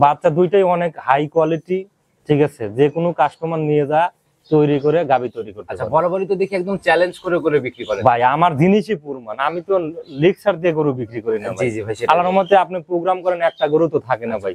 বাচ্চা দুইটাই অনেক হাই কোয়ালিটি, ঠিক আছে, যে কোনো কাস্টমার নিয়ে যা তৈরি করে গাবি তৈরি করতে। আচ্ছা, বরাবরই তো দেখি একদম চ্যালেঞ্জ করে করে বিক্রি করেন ভাই। আমার জিনিসই পুরমান, আমি তো লিক্সার দিয়ে গরু বিক্রি করি না ভাই। জি জি ভাই, আল্লাহর মতে আপনি প্রোগ্রাম করেন একটা গরু তো থাকে না ভাই।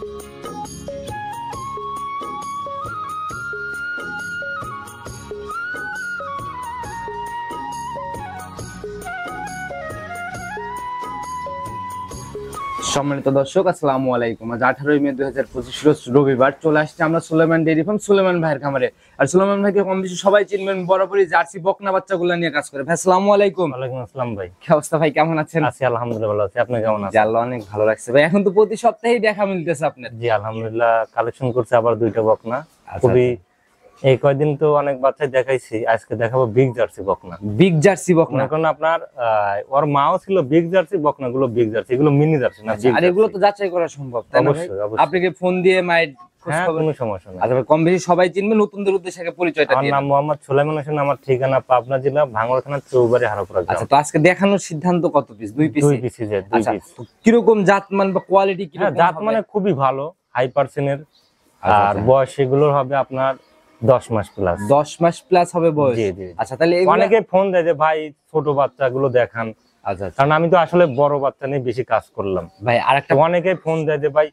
সম্মানিত দর্শক, আসসালামু আলাইকুম। আজ 18 মে 2025 রোজ রবিবার চলে আসছে আমরা সুলেমান ডেইরি ফার্ম সুলেমান ভাইয়ের খামারে। আর সুলেমান ভাইকে কম বেশি সবাই চিনবেন, বরাবরই জার্সি বকনা বাচ্চাগুলো নিয়ে কাজ করে। ভাই আসসালামু আলাইকুম। ওয়ালাইকুম আসসালাম ভাই। কি অবস্থা ভাই, কেমন আছেন? আছি আলহামদুলিল্লাহ, ভালো আছি। আপনি কেমন আছেন? আল্লাহ অনেক ভালো লাগছে ভাই। এখন তো প্রতি সপ্তাহেই দেখা মিলতেছে আপনার। জি আলহামদুলিল্লাহ, কালেকশন করছে আবার দুইটা বকনা। খুবই এই কয়দিন তো অনেক বাচ্চাই দেখাইছি, আজকে দেখাবো বিগ জার্সি বকনা। বিগ জার্সি বকনা, এখন আপনার ওর মাও ছিল বিগ জার্সি, বকনা গুলো বিগ জার্সি, এগুলো মিনি জার্সি না। আর এগুলো তো যাচাই করা সম্ভব, তাই না ভাই? আপনাকে ফোন দিয়ে মাইট হ্যাঁ, কোনো সমস্যা নাই। আচ্ছা ভাই, কম বেশি সবাই চিনবে, নতুনদের উদ্দেশ্যে আগে পরিচয়টা আমার দিন। নাম মোহাম্মদ সুলাইমান হোসেন, আমার ঠিকানা পাবনা জেলা ভাঙ্গড়া থানা চৌবাড়ি হারোপাড়া গ্রাম। আচ্ছা, তো আজকে দেখানোর সিদ্ধান্ত কত পিস? দুই পিস। দুই পিসই যে দুই পিস। কিরকম জাতমান বা কোয়ালিটি কি? হ্যাঁ, জাত মানে খুবই ভালো, হাই পার্সেন্টের। আর বয়স এগুলোর হবে আপনার 10 মাস প্লাস। 10 মাস প্লাস হবে বয়স। জি জি। আচ্ছা, তাহলে অনেকে ফোন দেয় যে ভাই ছোট বাচ্চাগুলো দেখান। আচ্ছা, কারণ আমি তো আসলে বড় বাচ্চা নিয়ে বেশি কাজ করলাম ভাই আরেকটা অনেকে ফোন দেয় যে ভাই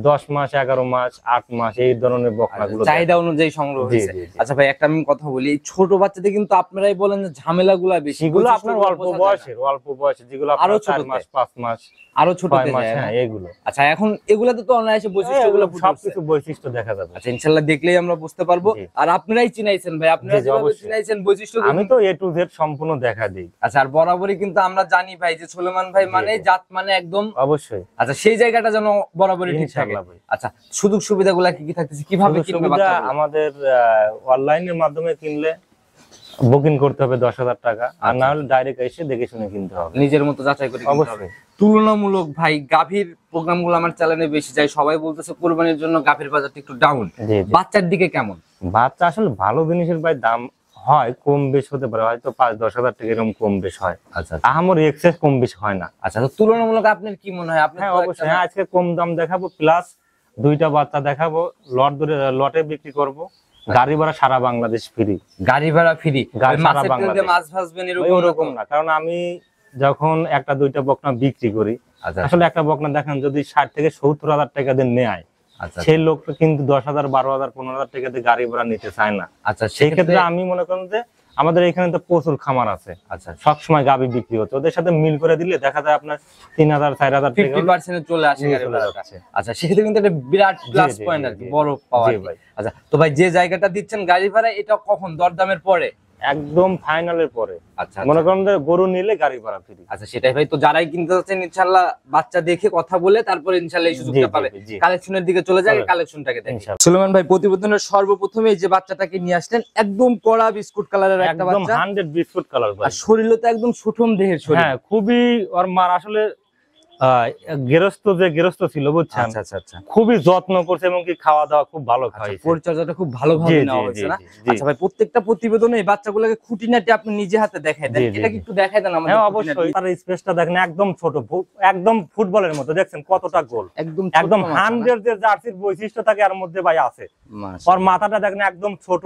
10 মাস 11 মাস 8 মাস এই ধরনের বকনাগুলো চাহিদা অনুযায়ী সংগ্রহ হয়েছে। আচ্ছা ভাই, একটা আমি কথা বলি, এই ছোট বাচ্চাদের কিন্তু আপনারাই বলেন যে ঝামেলাগুলো বেশি, এগুলো আপনার অল্প বয়সে যেগুলো আরো আপনার 4 মাস 5 মাস আরো ছোট মাস, হ্যাঁ এগুলো। আচ্ছা, এখন এগুলাতে তো অনায়াসে বৈশিষ্ট্যগুলো সবকিছু বৈশিষ্ট্য দেখা যাবে। আচ্ছা, ইনশাআল্লাহ দেখলেই আমরা বুঝতে পারবো। আর আপনারাই চিনাইছেন ভাই, আপনারা যেভাবে চিনাইছেন বৈশিষ্ট্য, আমি তো A to Z সম্পূর্ণ দেখা দিই। আচ্ছা, আর বরাবরই কিন্তু আমরা জানি ভাই যে সুলেমান ভাই মানে জাত মানে একদম অবশ্যই। আচ্ছা, সেই জায়গাটা যেন বরাবরই ঠিক থাকে। আচ্ছা, সুযোগ সুবিধাগুলো কি কি থাকতেছে, কিভাবে কিনবে বাচ্চা? আমাদের অনলাইনের মাধ্যমে কিনলে বুকিং করতে হবে 10,000 টাকা, আর না হলে ডাইরেক্ট এসে দেখে শুনে কিনতে হবে, নিজের মতো যাচাই করে কিনতে হবে। তুলনামূলক ভাই গাভীর প্রোগ্রামগুলো আমার চ্যানেলে বেশি যায়, সবাই বলতেছে কুরবানির জন্য গাভীর বাজারটা একটু ডাউন। বাচ্চার দিকে কেমন? বাচ্চা আসলে ভালো জিনিসের ভাই দাম হয় কম বেশ হতে পারে, হয়তো 5-10 হাজার টাকা এরকম কম বেশ হয়। আচ্ছা, আমার এক্সেস কম বেশ হয় না। আচ্ছা, তো তুলনামূলক আপনার কি মনে হয়? আপনি অবশ্যই আজকে কম দাম দেখাবো, প্লাস দুইটা বাচ্চা দেখাবো, লটে বিক্রি করব। গাড়ি ভাড়া সারা বাংলাদেশ ফ্রি। গাড়ি ভাড়া ফ্রি? মাছ ভাসবেন এরকম না, কারণ আমি যখন একটা দুইটা বকনা বিক্রি করি, আসলে একটা বকনা দেখেন যদি 60 থেকে 70 হাজার টাকা দিয়ে নেয়, সেই লোকটা কিন্তু 10,000 12,000 15,000 টাকা দিয়ে গাড়ি ভাড়া নিতে চায় না। আচ্ছা, সেই ক্ষেত্রে আমি মনে করেন যে আমাদের এখানে তো প্রচুর খামার আছে, আচ্ছা, সবসময় গাবি বিক্রি হচ্ছে, ওদের সাথে মিল করে দিলে দেখা যায় আপনার 3,000 4,000 টাকা 50% চলে আসে গাড়ি ভাড়া। আচ্ছা, সেক্ষেত্রে কিন্তু একটা বিরাট প্লাস পয়েন্ট আর কি, বড় পাওয়া যায়। আচ্ছা, তো ভাই যে জায়গাটা দিচ্ছেন গাড়ি ভাড়া, এটা কখন দরদামের পরে? একদম ফাইনালের পরে। আচ্ছা, মনে করেন যে গরু নিলে গাড়ি ভাড়া ফ্রি। আচ্ছা, সেটাই ভাই। তো যারাই কিনতে যাচ্ছেন ইনশাআল্লাহ বাচ্চা দেখে কথা বলে তারপরে ইনশাআল্লাহ এই সুযোগটা পাবে। কালেকশনের দিকে চলে যায়, কালেকশনটাকে দেখেন। সুলেমান ভাই, প্রতিবেদনের সর্বপ্রথমে এই যে বাচ্চাটাকে নিয়ে আসলেন, একদম কড়া বিস্কুট কালারের একটা বাচ্চা, একদম 100 বিস্কুট কালার ভাই। আর শরীরও তো একদম সুঠম দেহের শরীর। হ্যাঁ, খুবই। ওর মার আসলে গেরস্ত ছিল, বুঝছেন? আচ্ছা আচ্ছা আচ্ছা, খুবই যত্ন করছে এবং কি খাওয়া দাওয়া খুব ভালো খাওয়াইছে, পরিচর্যাটা খুব ভালোভাবে নেওয়া হয়েছে না? আচ্ছা ভাই, প্রত্যেকটা প্রতিবেদনে এই বাচ্চাগুলোকে খুঁটিনাটি আপনি নিজে হাতে দেখায় দেন, এটা কি একটু দেখায় দেন আমাদের? হ্যাঁ অবশ্যই। তার স্পেসটা দেখেন একদম ছোট, একদম ফুটবলের মতো, দেখছেন কতটা গোল, একদম 100 যে জার্সির বৈশিষ্ট্য থাকে এর মধ্যে ভাই আছে। ওর মাথাটা দেখেন একদম ছোট,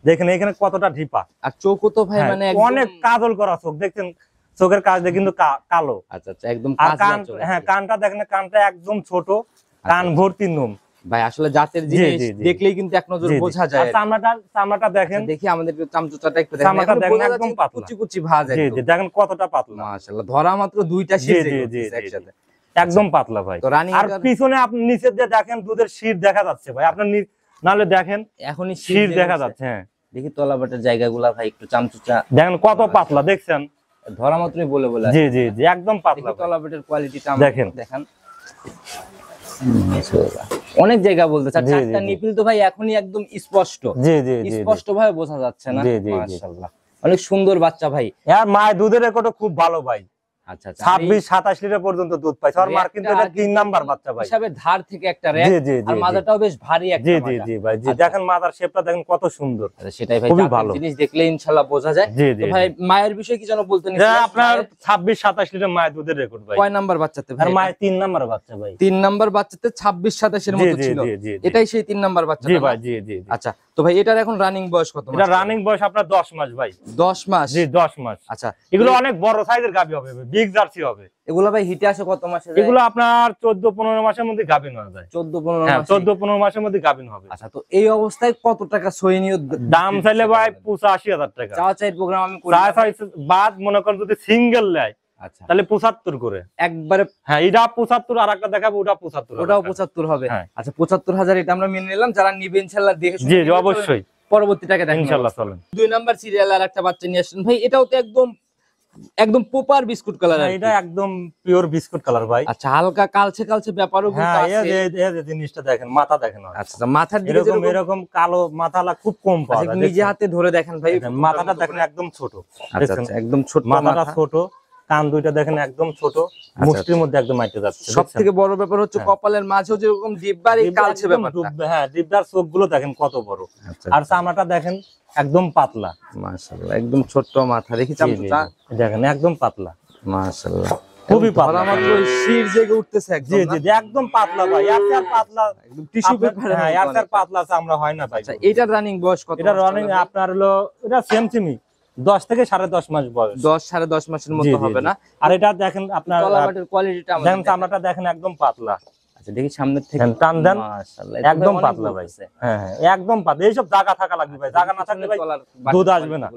দেখেন এখানে কতটা ঢিপা, আর চোখও তো ভাই মানে অনেক কাজল করা চোখ, দেখছেন চোখের কাজ কিন্তু কালো। আচ্ছা আচ্ছা, একদম হ্যাঁ, কানটা দেখেন, কানটা একদম ছোট, কান ভর্তি নোম। ভাই আসলে জাতের জিনিস দেখলেই কিন্তু এক নজর বোঝা যায়। চামড়াটা দেখেন, দেখি আমাদের চামচুচাটা একটু দেখেন, একদম পাতলা, কুচি কুচি ভাঁজ, জি দেখেন কতটা পাতলা, মাশাআল্লাহ। ধরা মাত্র দুইটা শীষ একসাথে, একদম পাতলা ভাই। আর পিছনে আপনি নিচে দিয়ে দেখেন দুধের শীর দেখা যাচ্ছে ভাই, আপনার নালে দেখেন এখনই শীর দেখা যাচ্ছে। হ্যাঁ, দেখি তলাবাটের জায়গাগুলা ভাই একটু চামচুচা দেখেন কত পাতলা, দেখছেন ধরা মাত্রই বলে বলে। জি জি জি, একদম পাতলা। তলাবাটের কোয়ালিটিটা দেখেন দেখেন, অনেক জায়গা বলতে চারটা নিপিল তো ভাই এখনই একদম স্পষ্ট, জি জি স্পষ্ট ভাবে বোঝা যাচ্ছে না? মাশাআল্লাহ, অনেক সুন্দর বাচ্চা ভাই। আর মায়ের দুধের রেকর্ডও খুব ভালো ভাই। আচ্ছা আচ্ছা 26-27 লিটার পর্যন্ত দুধ পাইছে। আর মার কিন্তু এটা 3 নাম্বার বাচ্চা ভাই। হিসাবে ধার থেকে একটা র‍্যাক, আর মাদাটাও বেশ ভারী একটা জি জি জি ভাই জি, দেখেন মাদার শেপটা দেখেন কত সুন্দর। সেটাই ভাই, খুবই ভালো জিনিস দেখলে ইনশাআল্লাহ বোঝা যায়। তো ভাই মায়ের বিষয়ে কি যেন বলতে নিছিলেন? আপনার 26-27 লিটার মায়ের দুধের রেকর্ড ভাই। কয় নাম্বার বাচ্চাতে ভাই? আর মায়ের 3 নাম্বার বাচ্চা ভাই। 3 নাম্বার বাচ্চাতে 26-27 এর মতো ছিল, এটাই সেই 3 নাম্বার বাচ্চা? জি ভাই জি জি। আচ্ছা, তো ভাই এটার এখন রানিং বয়স কত মাস? এটা রানিং বয়স আপনার 10 মাস ভাই। 10 মাস? জি 10 মাস। আচ্ছা, এগুলো অনেক বড় সাইজের গাভী হবে, বিগ জার্সি হবে। এগুলো ভাই হিটে আসে কত মাসে? এগুলো আপনার 14-15 মাসের মধ্যে গাভীন হয়ে যায়। 14-15 হ্যাঁ, মাস? 14-15 মাসের মধ্যে গাভীন হবে। আচ্ছা, তো এই অবস্থায় কত টাকা সই নিয়ে দাম চাইলে ভাই 85,000 টাকা। চাওয়া চাই প্রোগ্রাম আমি করি বাদ মনে করেন যদি সিঙ্গেল নেয় আচ্ছা তাহলে 75 করে একবারে। হ্যাঁ, এটা 75, আর একটা দেখাবো ওটা 75, ওটাও 75 হবে। আচ্ছা, 75,000 এটা আমরা মেনে নিলাম, যারা নিবে ইনশাআল্লাহ দেখে শুনে। জি জি অবশ্যই, পরবর্তী টাকা দেখেন ইনশাআল্লাহ। চলেন 2 নাম্বার সিরিয়াল আর একটা বাচ্চা নিয়ে আসেন ভাই, এটাও তো একদম প্রপার বিস্কুট কালার। এটা একদম পিওর বিস্কুট কালার ভাই। আচ্ছা, হালকা কালচে কালচে ব্যাপারও কিন্তু আছে। হ্যাঁ, এই জিনিসটা দেখেন, মাথা দেখেন। আচ্ছা, মাথার দিকে এরকম কালো মাথালা খুব কম পাওয়া যায়। নিজে হাতে ধরে দেখেন ভাই, মাথাটা দেখেন একদম ছোট। আচ্ছা, একদম ছোট মাথাটা ছোট, কান দুইটা দেখেন একদম ছোট, মুষ্টির মধ্যে একদম আইতে যাচ্ছে। সবথেকে বড় ব্যাপার হচ্ছে কপালের মাঝেও যেরকম ডিব্বার এই কালচে ব্যাপারটা। হ্যাঁ, ডিব্বার চোখগুলো দেখেন কত বড়, আর চামড়াটা দেখেন একদম পাতলা। মাশাআল্লাহ, একদম ছোট মাথা, দেখি চামড়াটা দেখেন একদম পাতলা। মাশাআল্লাহ, খুবই পাতলা, মাত্র শির জেগে উঠতেছে একদম। জি জি একদম পাতলা ভাই, আর পাতলা একদম টিস্যু পেপার। হ্যাঁ, আর পাতলা চামড়া হয় না ভাই। আচ্ছা, এটার রানিং বয়স কত? এটা রানিং আপনার হলো এটা সেমসিমি 10 থেকে 10.5 মাস বয়স। 10-10.5 মাসের মতো হবে না? আর এটা দেখেন আপনার তলাবাটের কোয়ালিটিটা দেখেন, চামড়াটা দেখেন একদম পাতলা। আচ্ছা, দেখি সামনের থেকে টান দেন, মাশাআল্লাহ একদম পাতলা ভাই। হ্যাঁ হ্যাঁ, একদম পাতলা। এইসব জায়গা থাকা লাগবে ভাই, জায়গা না থাকলে ভাই দুধ আসবে না।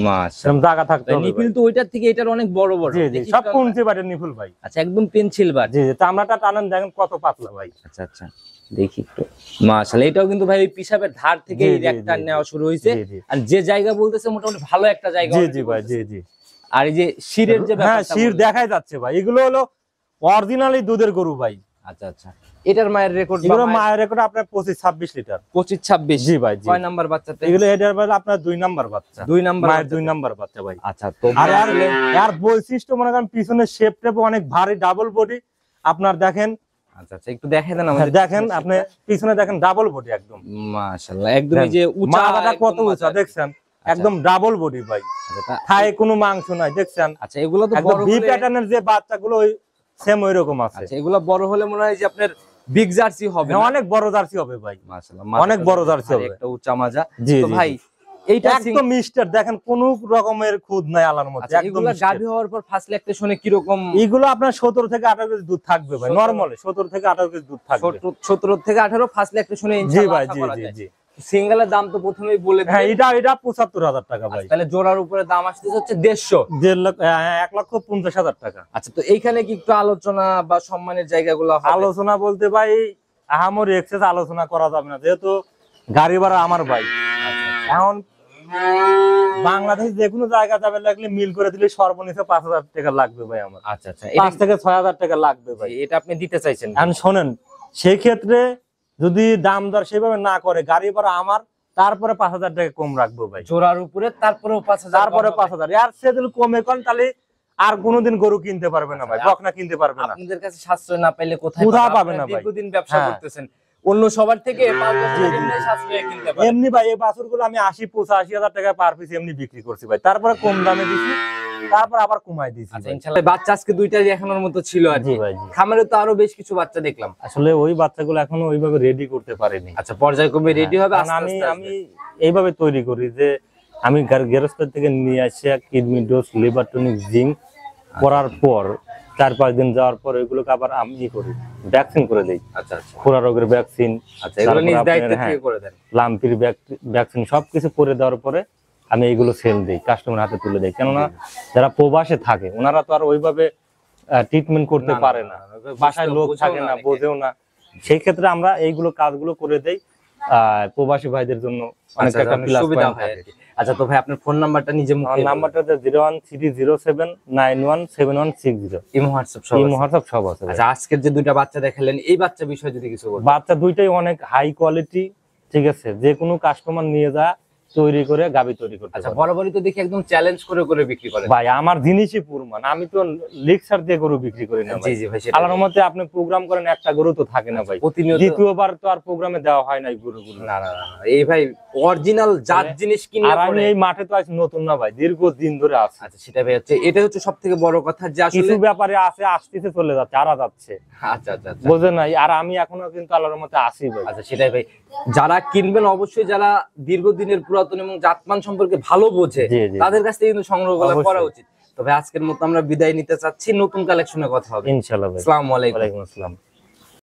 মাশাআল্লাহ, জায়গা থাকতে হবে। নিপিল তো ওইটার থেকে এটার অনেক বড় বড়। জি জি, সব কোনচে বাটের নিপুল ভাই। আচ্ছা, একদম পেন্সিল বার। জি জি, চামড়াটা টানেন দেখেন কত পাতলা ভাই। আচ্ছা আচ্ছা, দেখি একটু। মাশাআল্লাহ, এটাও কিন্তু ভাই পিসাবের ধার থেকে এই র্যাকটা নেওয়া শুরু হইছে। আর যে জায়গা বলতেছে মোটামুটি ভালো একটা জায়গা। জি জি ভাই, জি জি। আর এই যে শিরের যে ব্যাপারটা, হ্যাঁ, শির দেখাই যাচ্ছে ভাই। এগুলো হলো অরিজিনালি দুধের গরু ভাই। আচ্ছা আচ্ছা, এটার মায়ের রেকর্ড? এগুলো মায়ের রেকর্ড আপনার 25-26 লিটার। 25-26? জি ভাই জি। কয় নাম্বার বাচ্চাতে? এগুলো এটার ভাই আপনার 2 নাম্বার বাচ্চা। 2 নাম্বার মায়ের 2 নাম্বার বাচ্চা ভাই। আচ্ছা, তো আর বৈশিষ্ট্য মনে করেন পিছনের শেপ টেপ অনেক ভারী, ডাবল বডি আপনার দেখেন। আচ্ছা আচ্ছা, একটু দেখেন না আমাদের। দেখেন আপনি পিছনে দেখেন ডাবল বডি একদম। মাশাআল্লাহ, একদম এই যে মাথাটা কত উঁচা দেখছেন, একদম ডাবল বডি ভাই। থায়ে কোনো মাংস নাই দেখছেন। আচ্ছা, এগুলো তো বড় বি প্যাটার্নের যে বাচ্চাগুলো ওই সেম ওই রকম আছে। আচ্ছা, এগুলো বড় হলে মনে হয় যে আপনার বিগ জার্সি হবে। অনেক বড় জার্সি হবে ভাই। মাশাআল্লাহ, অনেক বড় জার্সি হবে, একটা উঁচা মাজা। তো ভাই এইটা একদম মিস্টার, দেখেন কোনো রকমের খুদ নাই আলার মধ্যে। একদম গাভী হওয়ার পর ফার্স্ট ল্যাকটেশনে কি রকম? এগুলো আপনার 17 থেকে 18 কেজি দুধ থাকবে ভাই, নরমালি 17 থেকে 18 কেজি দুধ থাকবে। 17 থেকে 18 ফার্স্ট ল্যাকটেশনে ইনশাআল্লাহ আশা করা যায়। জি জি। সিঙ্গেলের দাম তো প্রথমেই বলে দিই। হ্যাঁ, এটা 75,000 টাকা ভাই। তাহলে জোড়ার উপরে দাম আসছে হচ্ছে 1.5 1,50,000 টাকা। আচ্ছা, তো এইখানে কি একটু আলোচনা বা সম্মানের জায়গাগুলো হবে? আলোচনা বলতে ভাই আহামর এক্সেস আলোচনা করা যাবে না, যেহেতু গাড়ি ভাড়া আমার ভাই। এখন বাংলাদেশ যে কোনো জায়গা যাবে লাগলে মিল করে দিলে সর্বনিম্ন 5,000 টাকা লাগবে ভাই আমার। আচ্ছা আচ্ছা, 5 থেকে 6,000 টাকা লাগবে ভাই। এটা আপনি দিতে চাইছেন? এখন শোনেন, সেই ক্ষেত্রে যদি দাম দর সেভাবে না করে, গাড়ি ভাড়া আমার, তারপরে 5,000 টাকা কম রাখবো ভাই জোড়ার উপরে, তারপরেও 5,000, তারপরে 5,000। আর সে যদি কমে কোন তাহলে আর কোনোদিন গরু কিনতে পারবে না ভাই, বকনা কিনতে পারবে না। আপনাদের কাছে সাশ্রয় না পাইলে কোথায় পাবে না ভাই? দীর্ঘদিন ব্যবসা করতেছেন, অন্য সবার থেকে 5 বছরের জন্য সাশ্রয় কিনতে পারবেন। এমনি ভাই এই বাছুরগুলো আমি 80-85,000 টাকা পার পিস এমনি বিক্রি করছি ভাই, তারপরে কম দামে দিছি, তারপর আবার কমাই দিছি। আচ্ছা, ইনশাআল্লাহ। বাচ্চা আজকে দুইটাই দেখানোর মতো ছিল আর কি ভাই। খামারে তো আরো বেশ কিছু বাচ্চা দেখলাম, আসলে ওই বাচ্চাগুলো এখনো ওইভাবে রেডি করতে পারিনি। আচ্ছা, পর্যায়ক্রমে রেডি হবে। আমি এইভাবে তৈরি করি যে আমি গেরস্ত থেকে নিয়ে আসি kidney dose, liver tonic, zinc করার পর 4-5 দিন যাওয়ার পর এগুলোকে আবার আমি করি, ভ্যাকসিন করে দেই। আচ্ছা আচ্ছা, খোরা রোগের ভ্যাকসিন, আচ্ছা, এগুলো নিজ দায়িত্বে থেকে করে দেন। লাম্পির ভ্যাকসিন সবকিছু করে দেওয়ার পরে আমি এগুলো সেল দিই, কাস্টমার হাতে তুলে দেই। কেননা যারা প্রবাসে থাকে ওনারা তো আর ওইভাবে ট্রিটমেন্ট করতে পারে না, বাসায় লোক থাকে না, বোঝেও না। সেই ক্ষেত্রে আমরা এইগুলো কাজগুলো করে দেই, প্রবাসী ভাইদের জন্য অনেক একটা প্লাস পয়েন্ট থাকে। আচ্ছা, তো ভাই আপনার ফোন নাম্বারটা নিজে মুখে? নাম্বারটা 01307917160। ইমো হোয়াটসঅ্যাপ সব আছে। আচ্ছা, আজকের যে দুইটা বাচ্চা দেখালেন, এই বাচ্চা বিষয়ে যদি কিছু বলেন। বাচ্চা দুইটাই অনেক হাই কোয়ালিটি, ঠিক আছে? যে কোনো কাস্টমার নিয়ে যা তৈরি করে গাভী তৈরি করতে আচ্ছা, পারবো। বরাবরই তো দেখি একদম চ্যালেঞ্জ করে করে বিক্রি করেন। ভাই আমার জিনিসই পুরমান, আমি তো লেকচার দিয়ে গরু বিক্রি করি না জি ভাই। জি ভাই, সেটা আল্লাহর মতে আপনি প্রোগ্রাম করেন, একটা গরু তো থাকে না ভাই, প্রতিনিয়ত। দ্বিতীয়বার তো আর প্রোগ্রামে দেওয়া হয় না এই গরুগুলো। না না না, এই ভাই অরিজিনাল জাত জিনিস কিনলে আর আমি পরে। এই মাঠে তো আজ নতুন না ভাই, দীর্ঘদিন ধরে আছে। আচ্ছা, সেটা ভাই হচ্ছে, এটা হচ্ছে সবথেকে বড় কথা যে কিছু আসলে। ব্যাপারে আছে, আসতেছে চলে যাচ্ছে, আরা যাচ্ছে, আচ্ছা আচ্ছা আচ্ছা বোঝেন নাই। আর আমি এখনো কিন্তু আল্লাহর মতে আসি ভাই। আচ্ছা, সেটাই ভাই, যারা কিনবেন অবশ্যই যারা দীর্ঘদিনের পুরাতন এবং জাতমান সম্পর্কে ভালো বোঝে জি, জি। তাদের কাছ থেকে কিন্তু সংগ্রহ করা অবশ্যই। উচিত। তবে আজকের মতো আমরা বিদায় নিতে চাচ্ছি, নতুন কালেকশনে কথা হবে। ইনশাআল্লাহ ভাই। আসসালামু আলাইকুম। ওয়ালাইকুম আসসালাম।